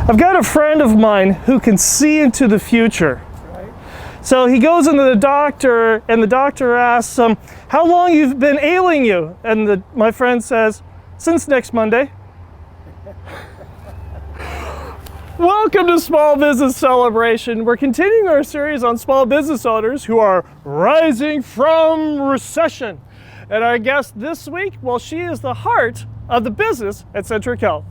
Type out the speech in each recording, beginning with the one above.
I've got a friend of mine who can see into the future. So he goes into the doctor, and the doctor asks him, how long you've been ailing you? And my friend says, since next Monday. Welcome to Small Business Celebration. We're continuing our series on small business owners who are rising from recession. And our guest this week, well, she is the heart of the business at Centric Health.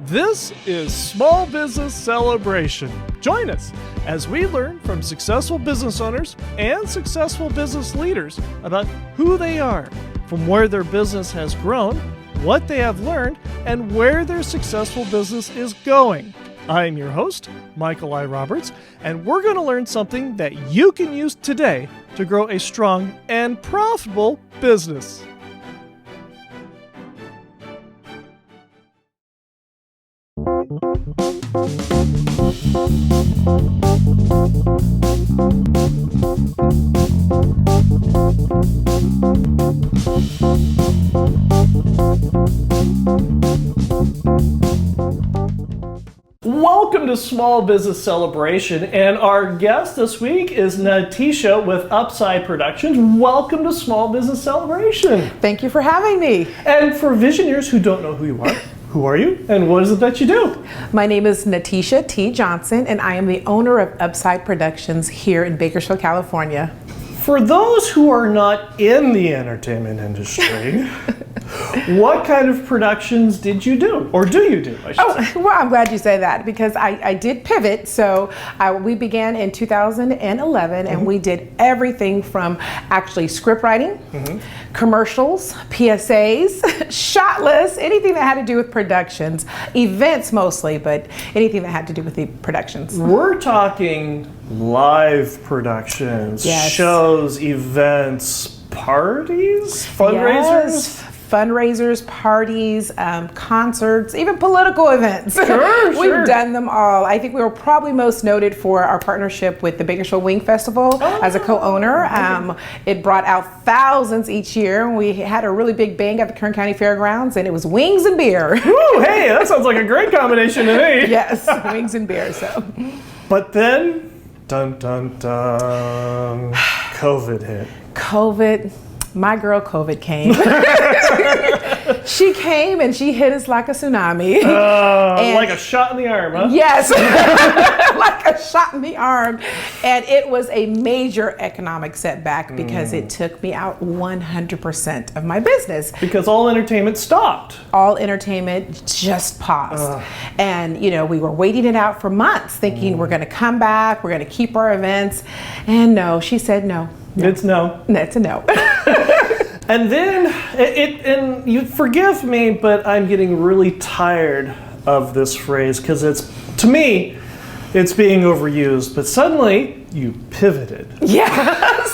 This is Small Business Celebration. Join us as we learn from successful business owners and successful business leaders about who they are, from where their business has grown, what they have learned, and where their successful business is going. I'm your host, Michael I. Roberts, and we're going to learn something that you can use today to grow a strong and profitable business. Welcome to Small Business Celebration, and our guest this week is NaTesha with Upside Productions. Welcome to Small Business Celebration. Thank you for having me. And for visionaries who don't know who you are, who are you and what is it that you do? My name is NaTesha T. Johnson, and I am the owner of Upside Productions here in Bakersfield, California. For those who are not in the entertainment industry, what kind of productions did you do, or do you do, I should say? Well, I'm glad you say that, because I did pivot. So we began in 2011, and we did everything from actually script writing, commercials, PSAs, shot lists, anything that had to do with productions, events mostly, but anything that had to do with the productions. We're talking live productions, yes. Shows, events, parties, fundraisers? Yes. Fundraisers, parties, concerts, even political events. Sure. We've done them all. I think we were probably most noted for our partnership with the Bakersfield Wing Festival as a co-owner. It brought out thousands each year. We had a really big bang at the Kern County Fairgrounds, and it was wings and beer. Ooh, hey, that sounds like a great combination to me. Yes, wings and beer. So, but then, dun dun dun, COVID hit. COVID. My girl COVID came. She came and she hit us like a tsunami. Like a shot in the arm, huh? Yes, like a shot in the arm. And it was a major economic setback because it took me out 100% of my business. Because all entertainment stopped. All entertainment just paused. And, you know, we were waiting it out for months thinking we're going to come back, we're going to keep our events. And no, she said no. It's no. It's a no. And then, and you forgive me, but I'm getting really tired of this phrase because to me, it's being overused, but suddenly you pivoted. Yes.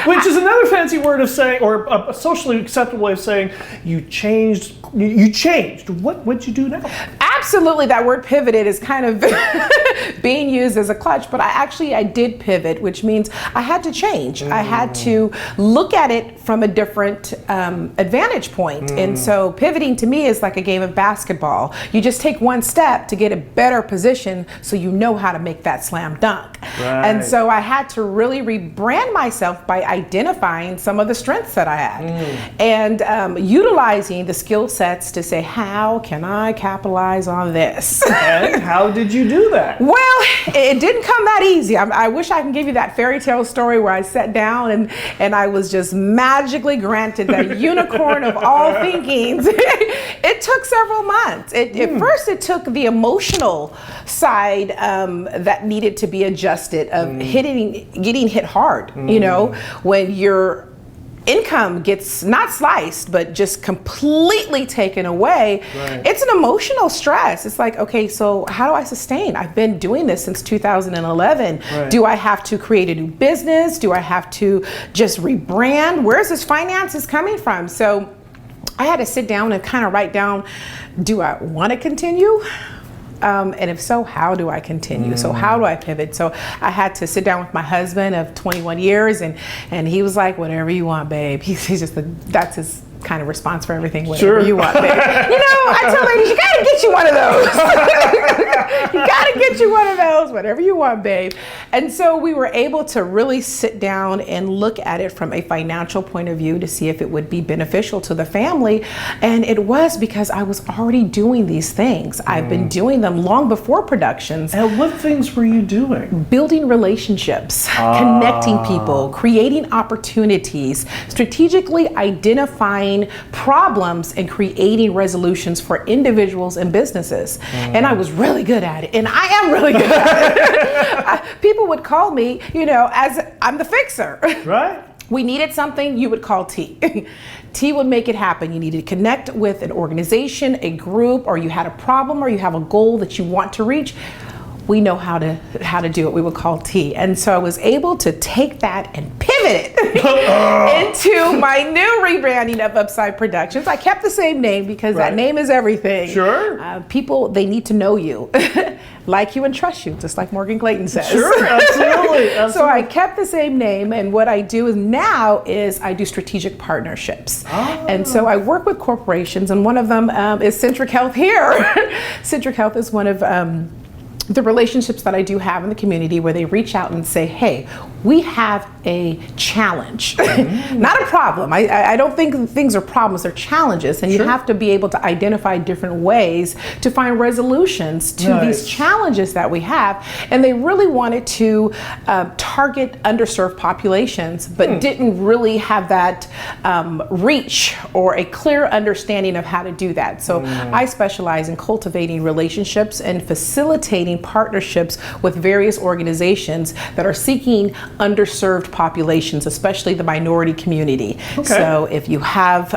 Which is another fancy word of saying, or a socially acceptable way of saying, you changed. What'd you do now? Absolutely, that word pivoted is kind of being used as a clutch, but I did pivot, which means I had to change. I had to look at it from a different advantage point. And so pivoting to me is like a game of basketball. You just take one step to get a better position so you know how to make that slam dunk. Right. And so I had to really rebrand myself by identifying some of the strengths that I had and utilizing the skill sets to say, how can I capitalize on this? And how did you do that? Well, it didn't come that easy. I wish I can give you that fairy tale story where I sat down and I was just magically granted that unicorn of all thinkings. It took several months. At first, it took the emotional side that needed to be adjusted of getting hit hard. You know, when your income gets not sliced, but just completely taken away, it's an emotional stress. It's like, okay, so how do I sustain? I've been doing this since 2011. Do I have to create a new business? Do I have to just rebrand? Where's this finances coming from? So I had to sit down and kind of write down, do I want to continue? And if so, how do I continue? So how do I pivot? So I had to sit down with my husband of 21 years and he was like, whatever you want, babe. He's just, that's his kind of response for everything, whatever you want, babe. I tell ladies, you gotta get you one of those. You gotta get you one of those, whatever you want, babe. And so we were able to really sit down and look at it from a financial point of view to see if it would be beneficial to the family. And it was, because I was already doing these things. I've been doing them long before productions. And what things were you doing? Building relationships, connecting people, creating opportunities, strategically identifying problems and creating resolutions for individuals and businesses. And I was really good at it. And I am really good at it. People would call me, as I'm the fixer. Right. We needed something, you would call T. T would make it happen. You needed to connect with an organization, a group, or you had a problem, or you have a goal that you want to reach. We know how to do it. We would call T. And so I was able to take that and pivot it into my new rebranding of Upside Productions. I kept the same name because that name is everything. Sure. People, they need to know you, like you and trust you, just like Morgan Clayton says. Sure, absolutely. So I kept the same name, and what I do is I do strategic partnerships. And so I work with corporations, and one of them is Centric Health here. Centric Health is one of the relationships that I do have in the community where they reach out and say, hey, we have a challenge, not a problem. I don't think things are problems, they're challenges. And you have to be able to identify different ways to find resolutions to these challenges that we have. And they really wanted to target underserved populations, but didn't really have that reach or a clear understanding of how to do that. So I specialize in cultivating relationships and facilitating partnerships with various organizations that are seeking underserved populations, especially the minority community. So if you have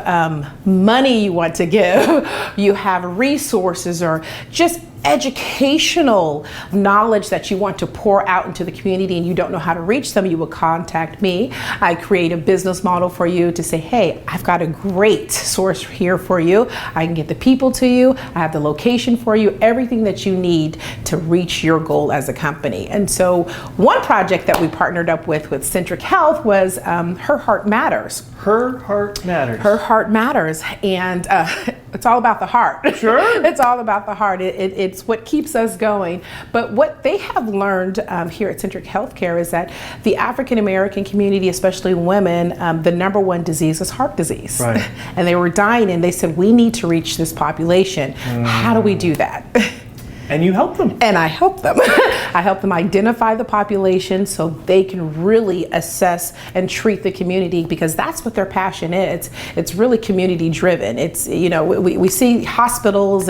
money you want to give, you have resources or just educational knowledge that you want to pour out into the community and you don't know how to reach them, you will contact me. I create a business model for you to say, hey, I've got a great source here for you. I can get the people to you. I have the location for you, everything that you need to reach your goal as a company. And so one project that we partnered up with Centric Health was Her Heart Matters. Her Heart Matters. Her Heart Matters. And it's all about the heart. Sure. It's all about the heart. It's what keeps us going. But what they have learned here at Centric Healthcare is that the African American community, especially women, the number one disease is heart disease. Right. And they were dying, and they said, we need to reach this population. How do we do that? And you help them. And I help them. I help them identify the population so they can really assess and treat the community, because that's what their passion is. It's really community driven. It's, we see hospitals,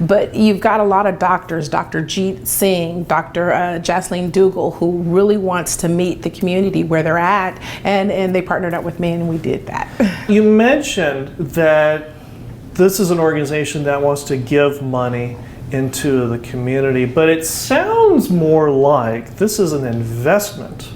but you've got a lot of doctors, Dr. Jeet Singh, Dr. Jasleen Dougal, who really wants to meet the community where they're at. And they partnered up with me, and we did that. You mentioned that this is an organization that wants to give money into the community, but it sounds more like this is an investment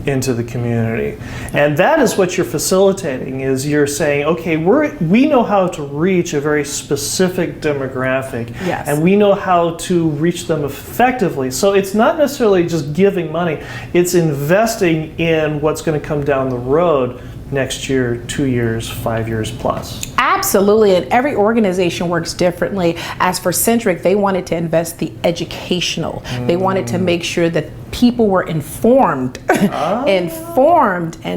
into the community. And that is what you're facilitating, is you're saying, okay, we know how to reach a very specific demographic, and we know how to reach them effectively. So it's not necessarily just giving money, it's investing in what's going to come down the road next year, 2 years, 5 years plus. Absolutely, and every organization works differently. As for Centric, they wanted to invest the educational. They wanted to make sure that people were informed. And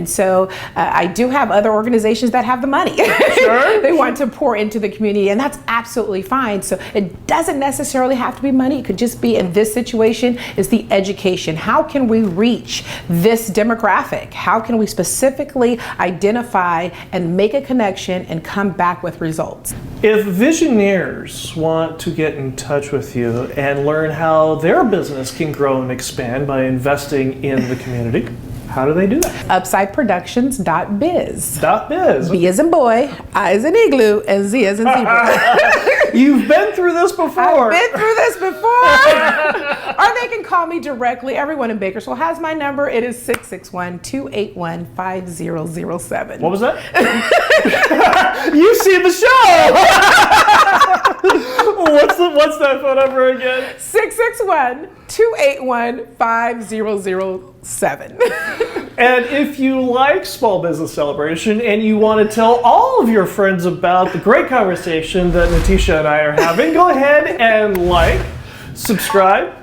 so I do have other organizations that have the money. Sure. They want to pour into the community, and that's absolutely fine. So it doesn't necessarily have to be money. It could just be, in this situation, is the education. How can we reach this demographic? How can we specifically identify and make a connection and come back with results? If visionaries want to get in touch with you and learn how their business can grow and expand by investing in the community, how do they do that? UpsideProductions.biz. .biz. B as in boy, I as in igloo, and Z as in zebra. You've been through this before. I've been through this before. Or they can call me directly. Everyone in Bakersfield has my number. It is 661-281-5007. What was that? You've seen the show. What's that phone number again? 661-281-5007. And if you like Small Business Celebration and you want to tell all of your friends about the great conversation that NaTesha and I are having, go ahead and like, subscribe,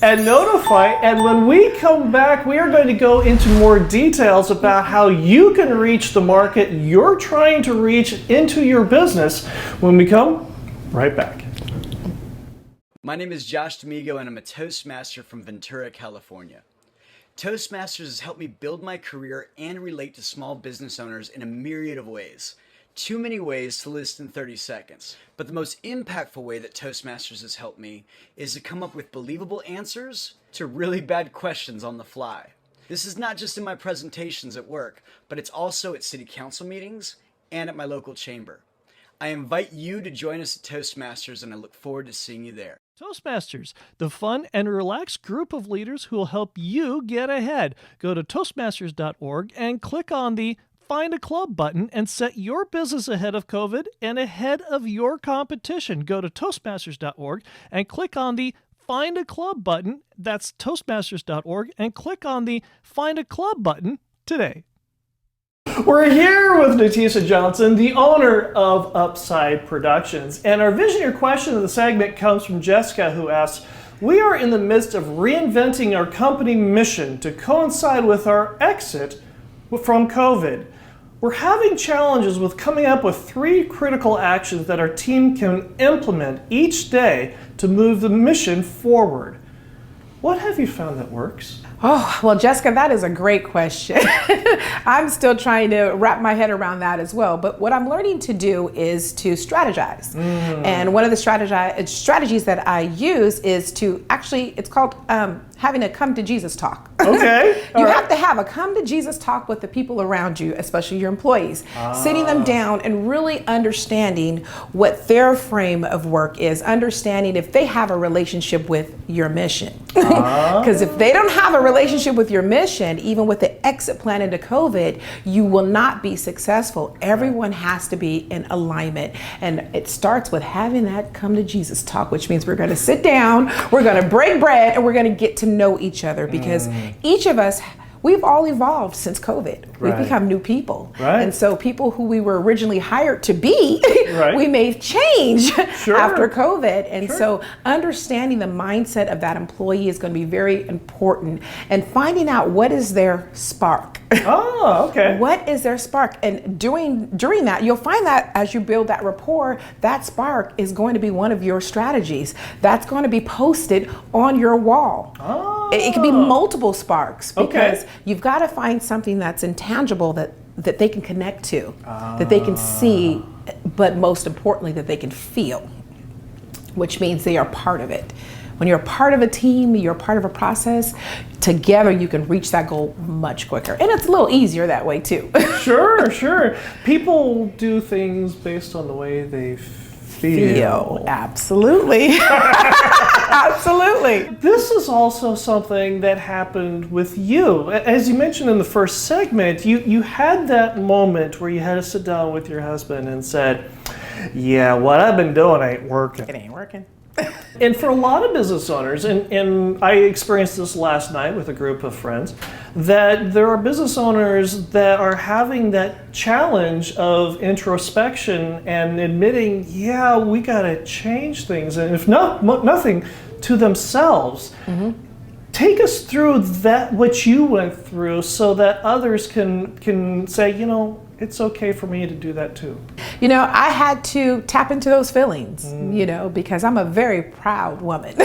and notify. And when we come back, we are going to go into more details about how you can reach the market you're trying to reach into your business when we come right back. My name is Josh D'Amigo, and I'm a Toastmaster from Ventura, California. Toastmasters has helped me build my career and relate to small business owners in a myriad of ways. Too many ways to list in 30 seconds. But the most impactful way that Toastmasters has helped me is to come up with believable answers to really bad questions on the fly. This is not just in my presentations at work, but it's also at city council meetings and at my local chamber. I invite you to join us at Toastmasters, and I look forward to seeing you there. Toastmasters, the fun and relaxed group of leaders who will help you get ahead. Go to Toastmasters.org and click on the Find a Club button and set your business ahead of COVID and ahead of your competition. Go to Toastmasters.org and click on the Find a Club button. That's Toastmasters.org and click on the Find a Club button today. We're here with NaTesha Johnson, the owner of Upside Productions. And our visionary question of the segment comes from Jessica, who asks, we are in the midst of reinventing our company mission to coincide with our exit from COVID. We're having challenges with coming up with 3 critical actions that our team can implement each day to move the mission forward. What have you found that works? Oh, well, Jessica, that is a great question. I'm still trying to wrap my head around that as well. But what I'm learning to do is to strategize. And one of the strategies that I use is to actually, it's called having a come to Jesus talk. Okay. You have to have a come to Jesus talk with the people around you, especially your employees, sitting them down and really understanding what their frame of work is, understanding if they have a relationship with your mission. Because if they don't have a relationship with your mission, even with the exit plan into COVID, you will not be successful. Everyone has to be in alignment. And it starts with having that come to Jesus talk, which means we're going to sit down, we're going to break bread, and we're going to get to know each other, because each of us, we've all evolved since COVID. We've become new people. And so people who we were originally hired to be, we may change after COVID. And so understanding the mindset of that employee is going to be very important, and finding out what is their spark. What is their spark? And during that, you'll find that as you build that rapport, that spark is going to be one of your strategies. That's going to be posted on your wall. It can be multiple sparks, because you've got to find something that's intangible that they can connect to, that they can see, but most importantly, that they can feel, which means they are part of it. When you're a part of a team, you're a part of a process, together you can reach that goal much quicker. And it's a little easier that way too. Sure. People do things based on the way they feel. Absolutely. Absolutely. This is also something that happened with you. As you mentioned in the first segment, you had that moment where you had to sit down with your husband and said, yeah, what I've been doing ain't working. It ain't working. And for a lot of business owners, and I experienced this last night with a group of friends, that there are business owners that are having that challenge of introspection and admitting, yeah, we got to change things, and if nothing, to themselves. Take us through that, what you went through, so that others can say, it's okay for me to do that too. I had to tap into those feelings, because I'm a very proud woman.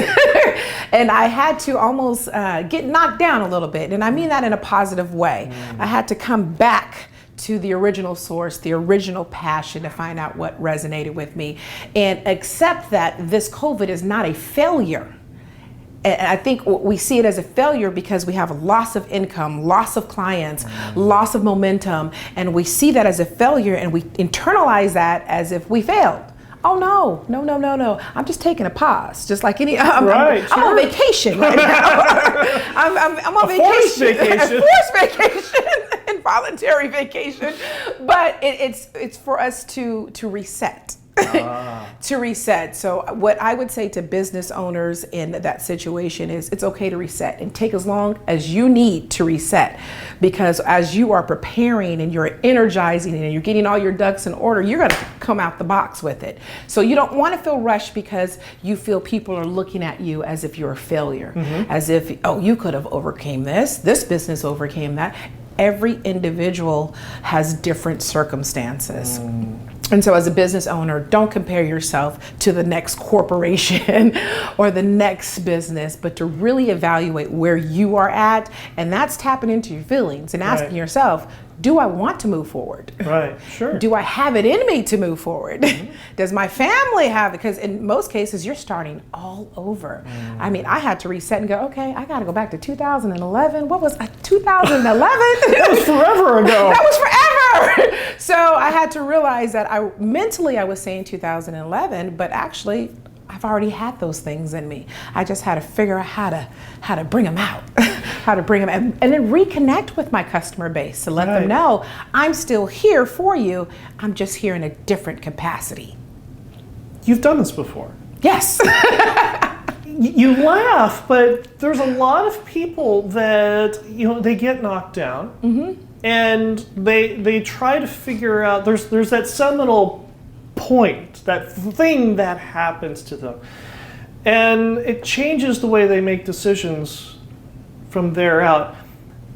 And I had to almost get knocked down a little bit. And I mean that in a positive way. I had to come back to the original source, the original passion, to find out what resonated with me, and accept that this COVID is not a failure. And I think we see it as a failure because we have a loss of income, loss of clients, loss of momentum, and we see that as a failure, and we internalize that as if we failed. Oh no! I'm just taking a pause, just like I'm on vacation right now. I'm on vacation. A forced vacation, involuntary vacation. But it's for us to reset. to reset. So what I would say to business owners in that situation is it's okay to reset and take as long as you need to reset, because as you are preparing and you're energizing and you're getting all your ducks in order, you're going to come out the box with it. So you don't want to feel rushed because you feel people are looking at you as if you're a failure, as if, oh, you could have overcame this business overcame that. Every individual has different circumstances. And so as a business owner, don't compare yourself to the next corporation or the next business, but to really evaluate where you are at. And that's tapping into your feelings and asking yourself, do I want to move forward? Right, sure. Do I have it in me to move forward? Does my family have it? Because in most cases, you're starting all over. I mean, I had to reset and go, okay, I got to go back to 2011. What was 2011? That was forever ago. That was forever. So I had to realize that I was saying 2011, but actually I've already had those things in me. I just had to figure out how to bring them out, how to bring them out, and then reconnect with my customer base to let them know I'm still here for you. I'm just here in a different capacity. You've done this before. Yes. You laugh, but there's a lot of people that, they get knocked down and they try to figure out, there's that seminal point, that thing that happens to them. And it changes the way they make decisions from there out.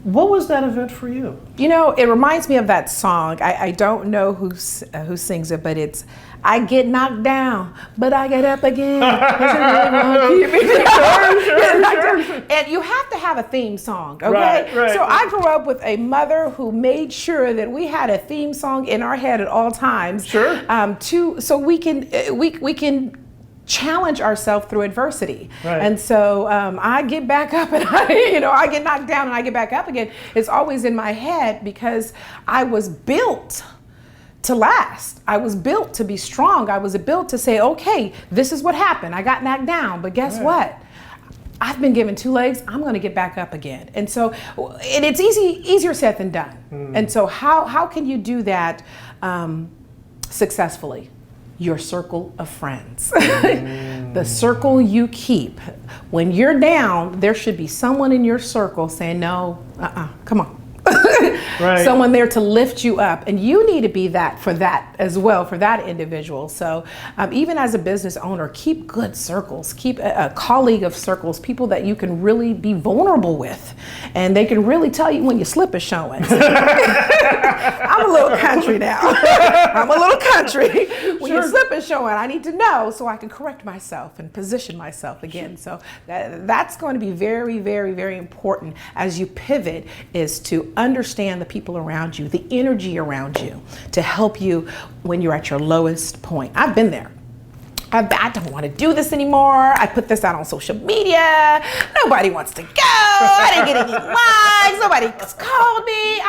What was that event for you? It reminds me of that song. I don't know who sings it, but it's, I get knocked down, but I get up again. Sure. And you have to have a theme song, okay? Right. So I grew up with a mother who made sure that we had a theme song in our head at all times. Sure. So we can challenge ourselves through adversity. Right. And so I get back up and I get knocked down and I get back up again. It's always in my head because I was built to last. I was built to be strong. I was built to say, okay, this is what happened. I got knocked down, but guess what? I've been given two legs. I'm going to get back up again. And so, and it's easier said than done. And so how can you do that successfully? Your circle of friends. The circle you keep. When you're down, there should be someone in your circle saying, no, come on. Right. Someone there to lift you up, and you need to be that for that as well, for that individual. So even as a business owner, keep good circles, keep a colleague of circles, people that you can really be vulnerable with, and they can really tell you when your slip is showing. I'm a little country now. I'm a little country. When your slip is showing, I need to know so I can correct myself and position myself again. So that's going to be very, very, very important as you pivot, is to understand the people around you, the energy around you, to help you when you're at your lowest point. I've been there. I don't want to do this anymore. I put this out on social media. Nobody wants to go. I didn't get any likes. Nobody's called me.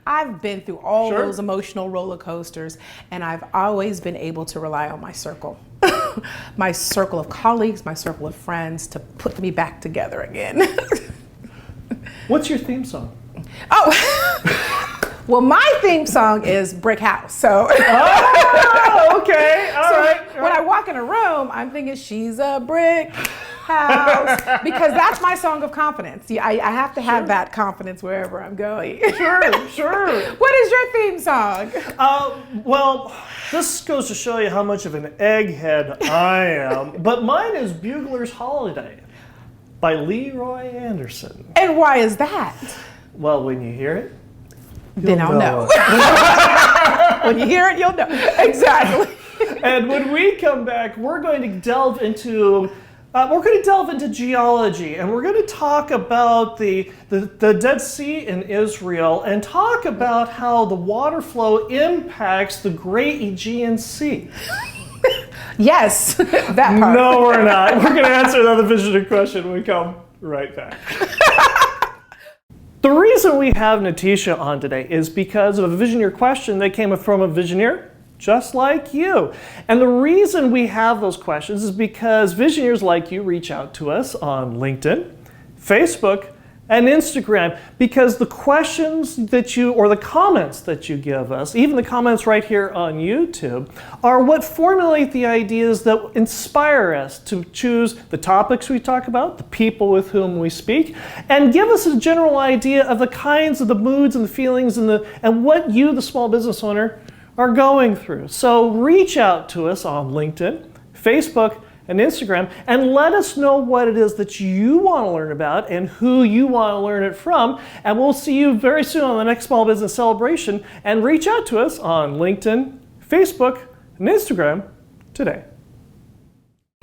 I've been through all those emotional roller coasters, and I've always been able to rely on my circle. My circle of colleagues, my circle of friends, to put me back together again. What's your theme song? Oh, well, my theme song is Brick House. So, okay, all right. When I walk in a room, I'm thinking she's a brick house, because that's my song of confidence. I have to have that confidence wherever I'm going. Sure. What is your theme song? Well, this goes to show you how much of an egghead I am. But mine is Bugler's Holiday by Leroy Anderson. And why is that? Well, when you hear it, then I'll know. When you hear it, you'll know. Exactly. And when we come back, we're going to delve into geology, and we're going to talk about the Dead Sea in Israel, and talk about how the water flow impacts the Great Aegean Sea. Yes, that part. No, we're not. We're going to answer another Visioneer question when we come right back. The reason we have NaTesha on today is because of a Visioneer question that came from a Visioneer just like you. And the reason we have those questions is because Visioneers like you reach out to us on LinkedIn, Facebook, and Instagram, because the questions that you, or the comments that you give us, even the comments right here on YouTube, are what formulate the ideas that inspire us to choose the topics we talk about, the people with whom we speak, and give us a general idea of the kinds of the moods and the feelings and what you, the small business owner, are going through. So reach out to us on LinkedIn, Facebook, and Instagram, and let us know what it is that you want to learn about and who you want to learn it from. And we'll see you very soon on the next Small Business Celebration. And reach out to us on LinkedIn, Facebook, and Instagram today.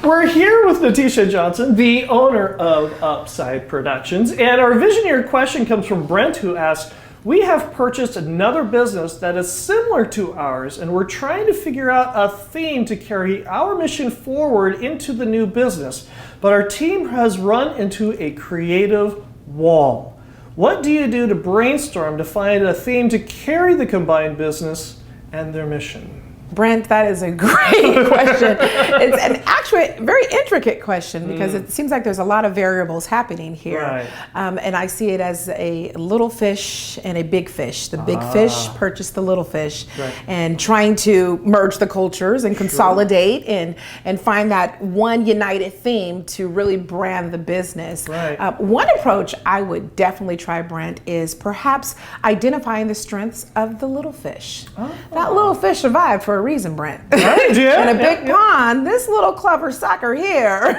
We're here with NaTesha Johnson, the owner of Upside Productions. And our visionary question comes from Brent, who asks, we have purchased another business that is similar to ours, and we're trying to figure out a theme to carry our mission forward into the new business. But our team has run into a creative wall. What do you do to brainstorm to find a theme to carry the combined business and their mission? Brent, that is a great question. It's an actually very intricate question because it seems like there's a lot of variables happening here. Right. And I see it as a little fish and a big fish. The big fish purchased the little fish, right, and trying to merge the cultures and consolidate and find that one united theme to really brand the business. Right. One approach I would definitely try, Brent, is perhaps identifying the strengths of the little fish. That little fish survived for a reason, Brent. Right, yeah, In a big pond, this little clever sucker here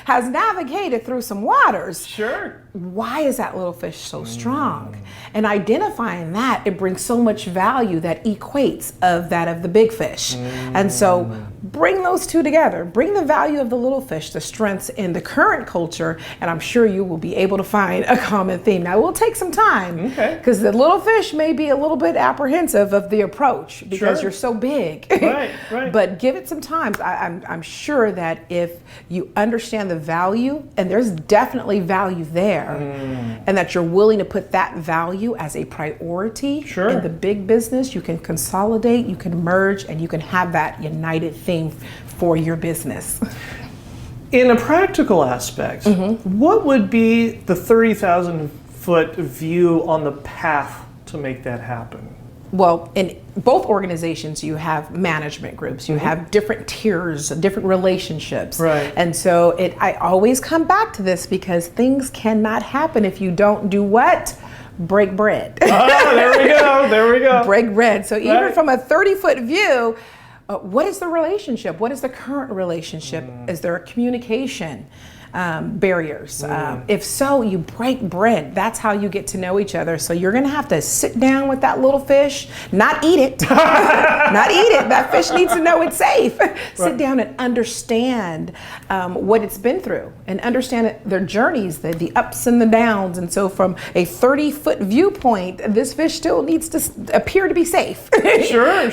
has navigated through some waters. Sure. Why is that little fish so strong? And identifying that, it brings so much value that equates of that of the big fish. And so bring those two together. Bring the value of the little fish, the strengths in the current culture, and I'm sure you will be able to find a common theme. Now, it will take some time because the little fish may be a little bit apprehensive of the approach because you're so big. Right, right. But give it some time. I'm sure that if you understand the value, and there's definitely value there, and that you're willing to put that value as a priority in the big business, you can consolidate, you can merge, and you can have that united theme for your business. In a practical aspect, what would be the 30,000-foot view on the path to make that happen? Well, in both organizations, you have management groups, you have different tiers, different relationships. Right. And so I always come back to this because things cannot happen if you don't do what? Break bread. There we go. There we go. Break bread. So even from a 30-foot view, what is the relationship? What is the current relationship? Is there a communication barriers? If so, you break bread. That's how you get to know each other. So you're going to have to sit down with that little fish, not eat it, not eat it. That fish needs to know it's safe. Sit down and understand what it's been through and understand their journeys, the ups and the downs. And so from a 30-foot viewpoint, this fish still needs to appear to be safe.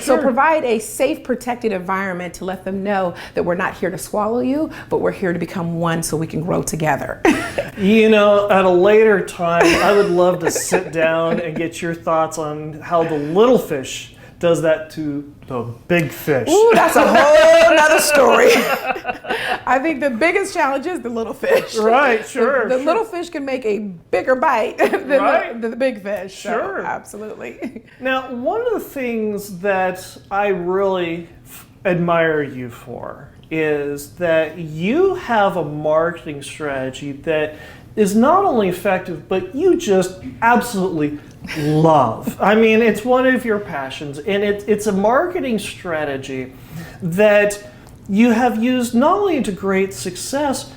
So provide a safe, protected environment to let them know that we're not here to swallow you, but we're here to become one so we can grow together. You know, at a later time, I would love to sit down and get your thoughts on how the little fish does that to the big fish. Ooh, that's a whole nother story. I think the biggest challenge is the little fish. Right, sure. The little fish can make a bigger bite than the big fish. Sure. So, absolutely. Now, one of the things that I really admire you for is that you have a marketing strategy that is not only effective, but you just absolutely love. I mean, it's one of your passions, and it's a marketing strategy that you have used not only to great success,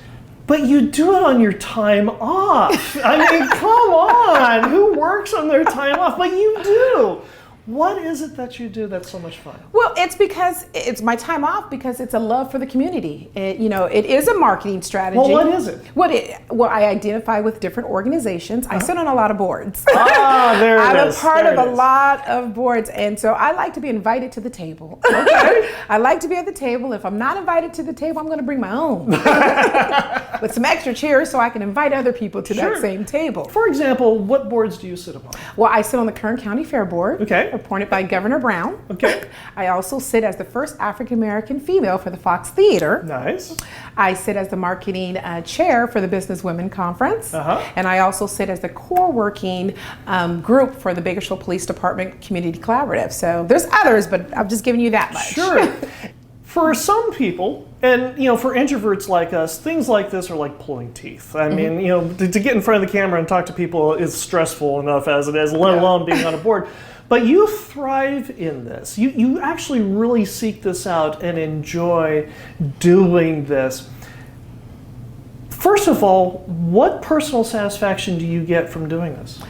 but you do it on your time off. I mean, come on, who works on their time off? But you do. What is it that you do that's so much fun? Well, it's because it's my time off because it's a love for the community. It is a marketing strategy. Well, what is it? Well, I identify with different organizations. I sit on a lot of boards. There it I'm is. a part of a lot of boards, and so I like to be invited to the table. Okay. I like to be at the table. If I'm not invited to the table, I'm going to bring my own with some extra chairs so I can invite other people to that same table. For example, what boards do you sit upon? Well, I sit on the Kern County Fair Board. Okay. appointed by Governor Brown. Okay. I also sit as the first African-American female for the Fox Theater. Nice. I sit as the marketing chair for the Business Women Conference. And I also sit as the core working group for the Bakersfield Police Department Community Collaborative. So there's others, but I'm just giving you that much. Sure. For some people, and for introverts like us, things like this are like pulling teeth. I mean, to get in front of the camera and talk to people is stressful enough as it is, let alone being on a board. But you thrive in this. You actually really seek this out and enjoy doing this. First of all, what personal satisfaction do you get from doing this?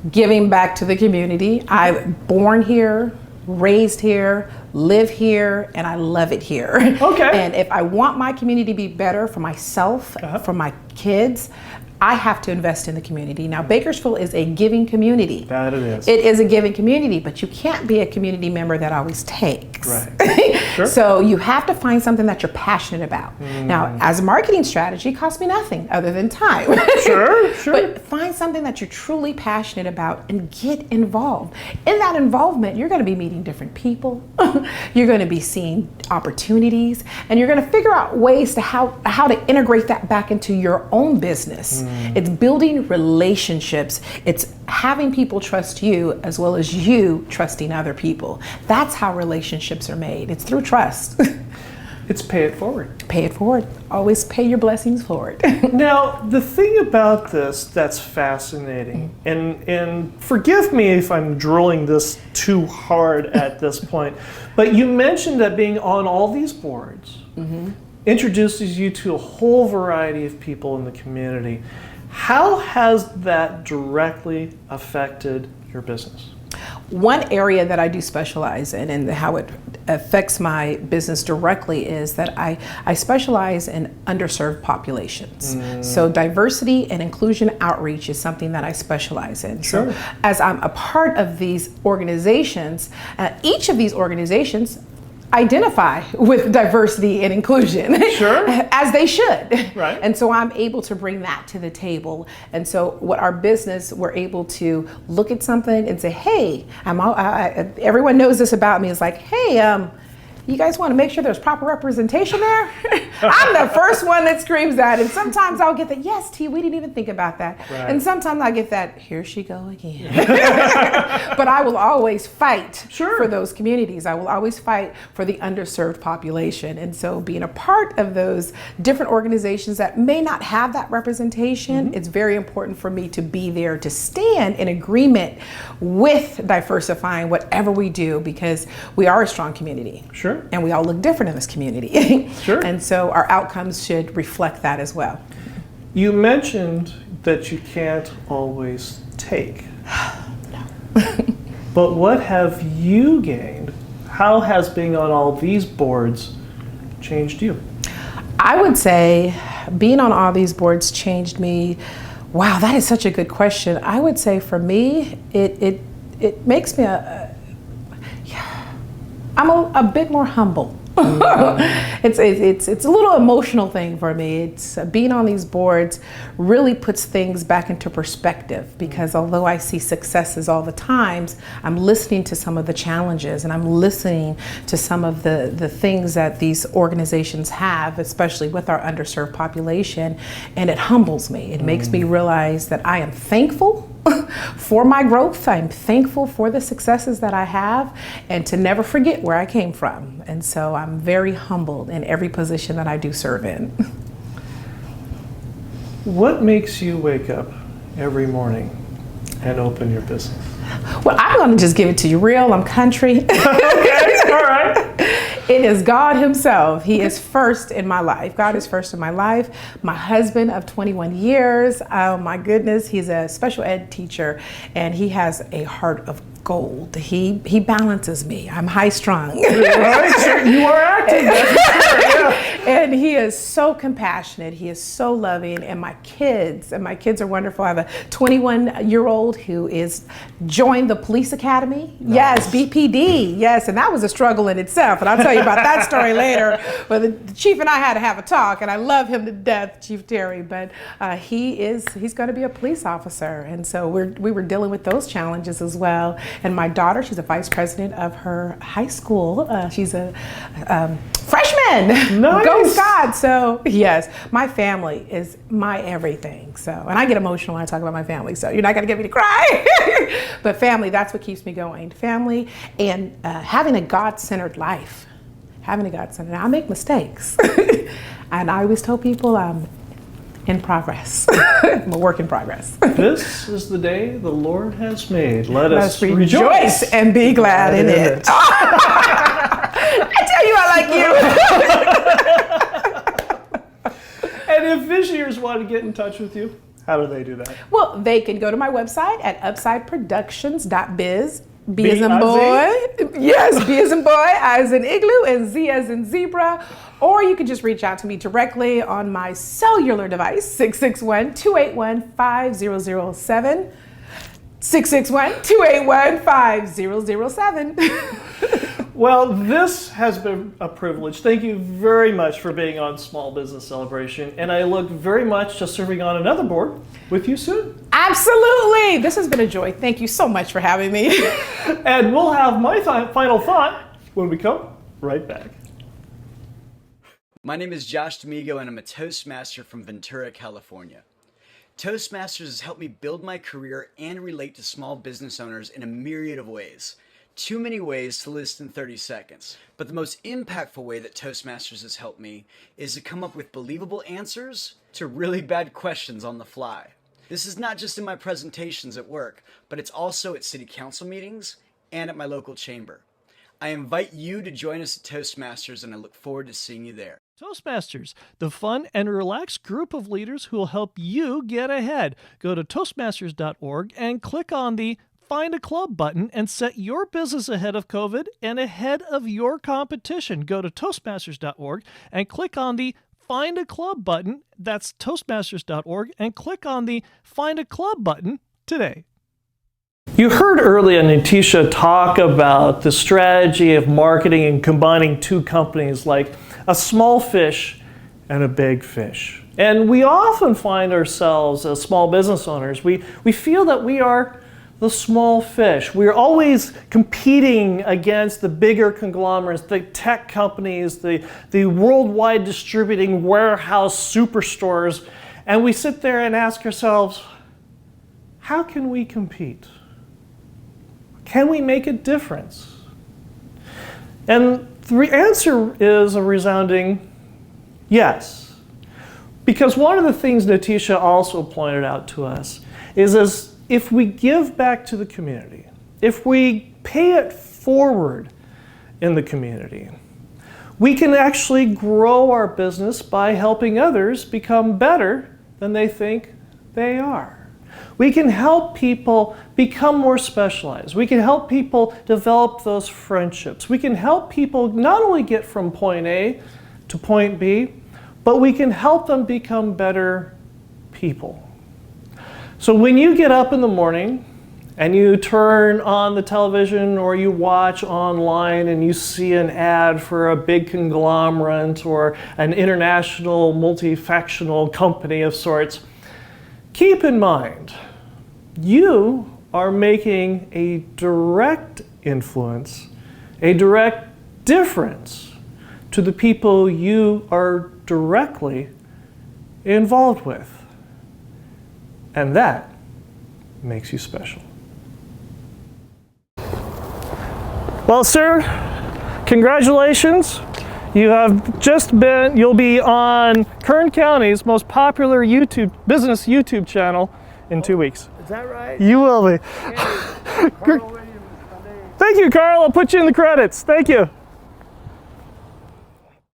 Giving back to the community. I'm born here, raised here, live here, and I love it here. Okay. And if I want my community to be better for myself, for my kids, I have to invest in the community. Now, Bakersfield is a giving community. That it is. It is a giving community, but you can't be a community member that always takes. Right. Sure. So you have to find something that you're passionate about. Now, as a marketing strategy, it costs me nothing other than time. Sure. But find something that you're truly passionate about and get involved. In that involvement, you're going to be meeting different people. You're going to be seeing opportunities, and you're going to figure out ways to how to integrate that back into your own business. It's building relationships. It's having people trust you as well as you trusting other people. That's how relationships are made. It's through trust. It's pay it forward. Pay it forward. Always pay your blessings forward. Now, the thing about this that's fascinating, and forgive me if I'm drilling this too hard at this point, but you mentioned that being on all these boards introduces you to a whole variety of people in the community. How has that directly affected your business? One area that I do specialize in and how it affects my business directly is that I specialize in underserved populations. So diversity and inclusion outreach is something that I specialize in. Sure. So as I'm a part of these organizations, each of these organizations identify with diversity and inclusion. Sure. As they should. Right. And so I'm able to bring that to the table. And so what our business, we're able to look at something and say, hey, everyone knows this about me. It's like, hey, you guys want to make sure there's proper representation there? I'm the first one that screams that. And sometimes I'll get that, yes, T, we didn't even think about that. Right. And sometimes I get that, here she go again. But I will always fight for those communities. I will always fight for the underserved population. And so being a part of those different organizations that may not have that representation, it's very important for me to be there to stand in agreement with diversifying whatever we do, because we are a strong community. Sure. And we all look different in this community. Sure. And so our outcomes should reflect that as well. You mentioned that you can't always take. But what have you gained? How has being on all these boards changed you? I would say being on all these boards changed me. Wow, that is such a good question. I would say for me, it makes me I'm a bit more humble. It's a little emotional thing for me. It's being on these boards really puts things back into perspective, because although I see successes all the times, I'm listening to some of the challenges, and I'm listening to some of the things that these organizations have, especially with our underserved population, and it humbles me. It makes me realize that I am thankful for my growth. I'm thankful for the successes that I have, and to never forget where I came from. And so I'm very humbled in every position that I do serve in. What makes you wake up every morning and open your business? Well, I'm going to just give it to you real. I'm country. Okay, all right. It is God himself. He is first in my life. God is first in my life. My husband of 21 years, oh my goodness, he's a special ed teacher, and he has a heart of gold. He balances me. I'm high strung. Right, sure. You are active. That's for sure. Yeah. And he is so compassionate. He is so loving. And my kids are wonderful. I have a 21-year-old who is joined the police academy. Nice. Yes, BPD. Yes, and that was a struggle in itself. And I'll tell you about that story later. But the chief and I had to have a talk, and I love him to death, Chief Terry. But he's going to be a police officer, and so we were dealing with those challenges as well. And my daughter, she's a vice president of her high school. She's a freshman. Nice. Go Scott. So yes, my family is my everything. So, and I get emotional when I talk about my family. So you're not going to get me to cry. But family, that's what keeps me going. Family and having a God-centered life. Having a God-centered. Now, I make mistakes, and I always tell people I'm in progress. I'm a work in progress. This is the day the Lord has made. Let us rejoice and be glad in it. I tell you, I like you. And if visitors want to get in touch with you, how do they do that? Well, they can go to my website at upsideproductions.biz. B as in boy. Yes, B as in boy, I as in igloo, and Z as in zebra. Or you can just reach out to me directly on my cellular device, 661-281-5007. 661-281-5007. Well, this has been a privilege. Thank you very much for being on Small Business Celebration, and I look very much to serving on another board with you soon. Absolutely. This has been a joy. Thank you so much for having me. And we'll have my final thought when we come right back. My name is Josh D'Amigo, and I'm a Toastmaster from Ventura, California. Toastmasters has helped me build my career and relate to small business owners in a myriad of ways. Too many ways to list in 30 seconds. But the most impactful way that Toastmasters has helped me is to come up with believable answers to really bad questions on the fly. This is not just in my presentations at work, but it's also at city council meetings and at my local chamber. I invite you to join us at Toastmasters, and I look forward to seeing you there. Toastmasters, the fun and relaxed group of leaders who will help you get ahead. Go to Toastmasters.org and click on the Find a Club button and set your business ahead of COVID and ahead of your competition. Go to Toastmasters.org and click on the Find a Club button. That's Toastmasters.org and click on the Find a Club button today. You heard earlier NaTesha talk about the strategy of marketing and combining two companies like a small fish and a big fish. And we often find ourselves as small business owners, we feel that we are the small fish. We're always competing against the bigger conglomerates, the tech companies, the worldwide distributing warehouse superstores. And we sit there and ask ourselves, how can we compete? Can we make a difference? And the answer is a resounding yes. Because one of the things NaTesha also pointed out to us is if we give back to the community, if we pay it forward in the community, we can actually grow our business by helping others become better than they think they are. We can help people become more specialized. We can help people develop those friendships. We can help people not only get from point A to point B, but we can help them become better people. So when you get up in the morning and you turn on the television or you watch online and you see an ad for a big conglomerate or an international multifactional company of sorts, keep in mind, you are making a direct influence, a direct difference to the people you are directly involved with. And that makes you special. Well, sir, congratulations. You'll be on Kern County's most popular business YouTube channel in 2 weeks. Is that right? You will be. Thank you, Carl. I'll put you in the credits. Thank you.